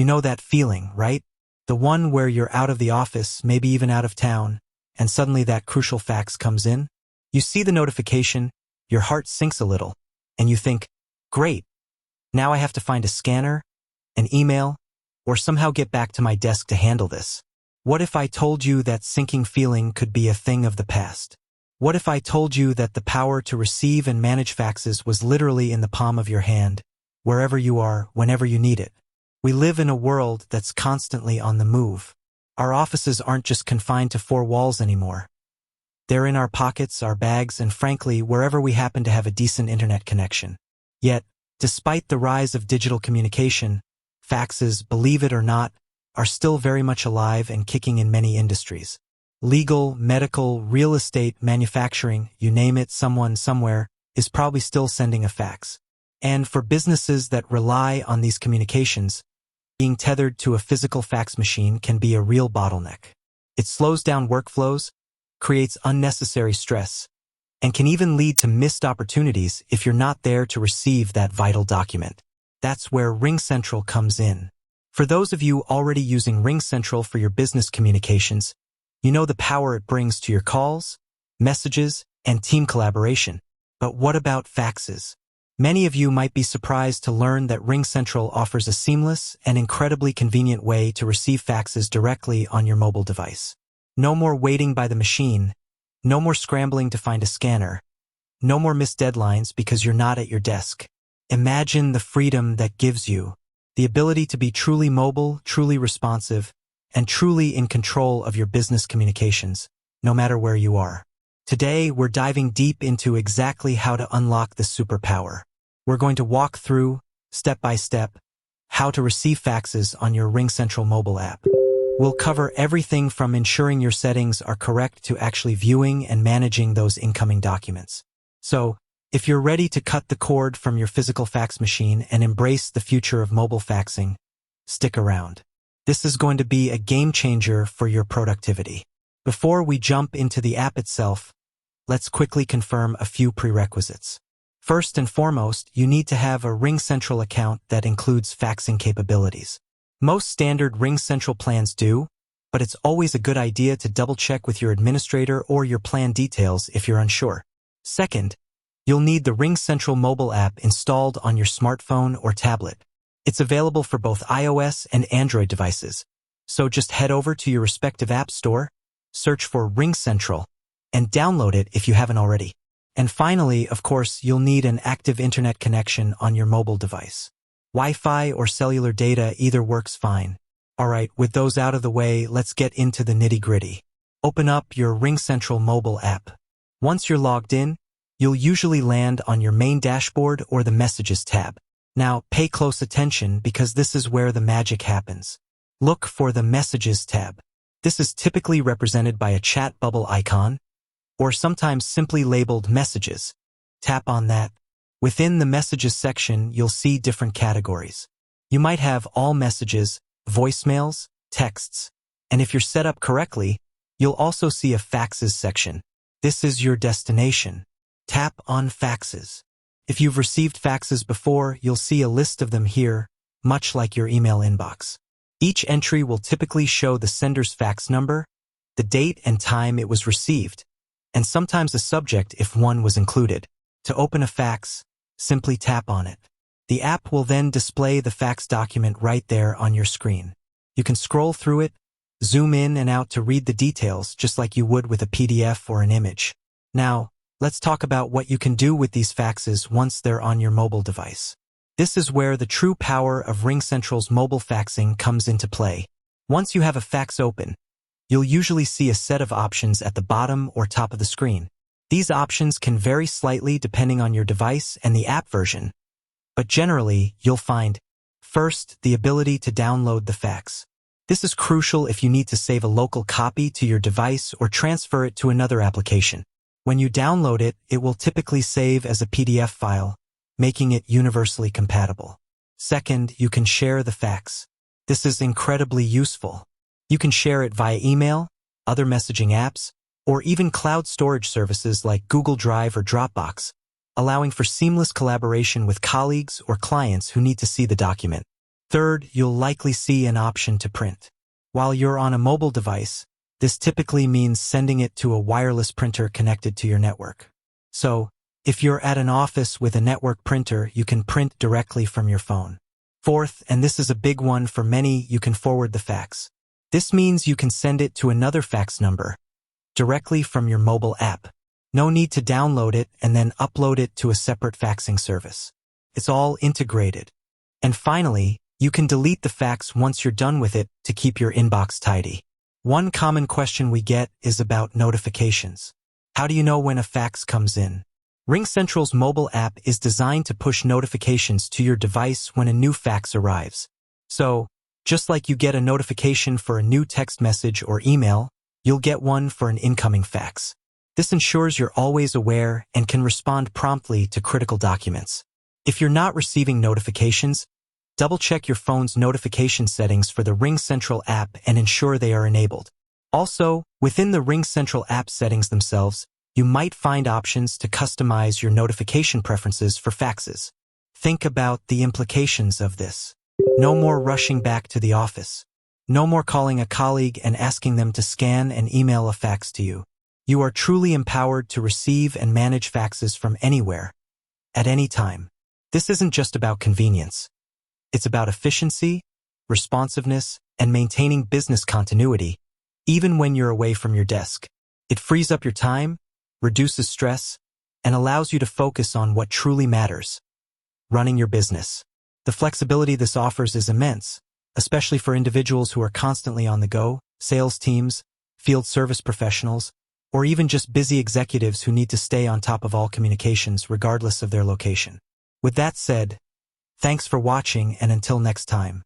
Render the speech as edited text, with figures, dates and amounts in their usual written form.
You know that feeling, right? The one where you're out of the office, maybe even out of town, and suddenly that crucial fax comes in. You see the notification, your heart sinks a little, and you think, great, now I have to find a scanner, an email, or somehow get back to my desk to handle this. What if I told you that sinking feeling could be a thing of the past? What if I told you that the power to receive and manage faxes was literally in the palm of your hand, wherever you are, whenever you need it? We live in a world that's constantly on the move. Our offices aren't just confined to four walls anymore. They're in our pockets, our bags, and frankly, wherever we happen to have a decent internet connection. Yet, despite the rise of digital communication, faxes, believe it or not, are still very much alive and kicking in many industries. Legal, medical, real estate, manufacturing, you name it, someone somewhere is probably still sending a fax. And for businesses that rely on these communications, being tethered to a physical fax machine can be a real bottleneck. It slows down workflows, creates unnecessary stress, and can even lead to missed opportunities if you're not there to receive that vital document. That's where RingCentral comes in. For those of you already using RingCentral for your business communications, you know the power it brings to your calls, messages, and team collaboration. But what about faxes? Many of you might be surprised to learn that RingCentral offers a seamless and incredibly convenient way to receive faxes directly on your mobile device. No more waiting by the machine, no more scrambling to find a scanner, no more missed deadlines because you're not at your desk. Imagine the freedom that gives you, the ability to be truly mobile, truly responsive, and truly in control of your business communications, no matter where you are. Today, we're diving deep into exactly how to unlock this superpower. We're going to walk through, step by step, how to receive faxes on your RingCentral mobile app. We'll cover everything from ensuring your settings are correct to actually viewing and managing those incoming documents. So, if you're ready to cut the cord from your physical fax machine and embrace the future of mobile faxing, stick around. This is going to be a game changer for your productivity. Before we jump into the app itself, let's quickly confirm a few prerequisites. First and foremost, you need to have a RingCentral account that includes faxing capabilities. Most standard RingCentral plans do, but it's always a good idea to double-check with your administrator or your plan details if you're unsure. Second, you'll need the RingCentral mobile app installed on your smartphone or tablet. It's available for both iOS and Android devices, so just head over to your respective app store, search for RingCentral, and download it if you haven't already. And finally, of course, you'll need an active internet connection on your mobile device. Wi-Fi or cellular data either works fine. Alright, with those out of the way, let's get into the nitty-gritty. Open up your RingCentral mobile app. Once you're logged in, you'll usually land on your main dashboard or the Messages tab. Now, pay close attention because this is where the magic happens. Look for the Messages tab. This is typically represented by a chat bubble icon, or sometimes simply labeled Messages. Tap on that. Within the Messages section, you'll see different categories. You might have all messages, voicemails, texts, and if you're set up correctly, you'll also see a Faxes section. This is your destination. Tap on Faxes. If you've received faxes before, you'll see a list of them here, much like your email inbox. Each entry will typically show the sender's fax number, the date and time it was received, and sometimes a subject if one was included. To open a fax, simply tap on it. The app will then display the fax document right there on your screen. You can scroll through it, zoom in and out to read the details just like you would with a PDF or an image. Now, let's talk about what you can do with these faxes once they're on your mobile device. This is where the true power of RingCentral's mobile faxing comes into play. Once you have a fax open, you'll usually see a set of options at the bottom or top of the screen. These options can vary slightly depending on your device and the app version, but generally, you'll find, first, the ability to download the fax. This is crucial if you need to save a local copy to your device or transfer it to another application. When you download it, it will typically save as a PDF file, making it universally compatible. Second, you can share the fax. This is incredibly useful. You can share it via email, other messaging apps, or even cloud storage services like Google Drive or Dropbox, allowing for seamless collaboration with colleagues or clients who need to see the document. Third, you'll likely see an option to print. While you're on a mobile device, this typically means sending it to a wireless printer connected to your network. So, if you're at an office with a network printer, you can print directly from your phone. Fourth, and this is a big one for many, you can forward the fax. This means you can send it to another fax number directly from your mobile app. No need to download it and then upload it to a separate faxing service. It's all integrated. And finally, you can delete the fax once you're done with it to keep your inbox tidy. One common question we get is about notifications. How do you know when a fax comes in? RingCentral's mobile app is designed to push notifications to your device when a new fax arrives. So, just like you get a notification for a new text message or email, you'll get one for an incoming fax. This ensures you're always aware and can respond promptly to critical documents. If you're not receiving notifications, double-check your phone's notification settings for the RingCentral app and ensure they are enabled. Also, within the RingCentral app settings themselves, you might find options to customize your notification preferences for faxes. Think about the implications of this. No more rushing back to the office. No more calling a colleague and asking them to scan and email a fax to you. You are truly empowered to receive and manage faxes from anywhere, at any time. This isn't just about convenience. It's about efficiency, responsiveness, and maintaining business continuity, even when you're away from your desk. It frees up your time, reduces stress, and allows you to focus on what truly matters: running your business. The flexibility this offers is immense, especially for individuals who are constantly on the go, sales teams, field service professionals, or even just busy executives who need to stay on top of all communications regardless of their location. With that said, thanks for watching, and until next time.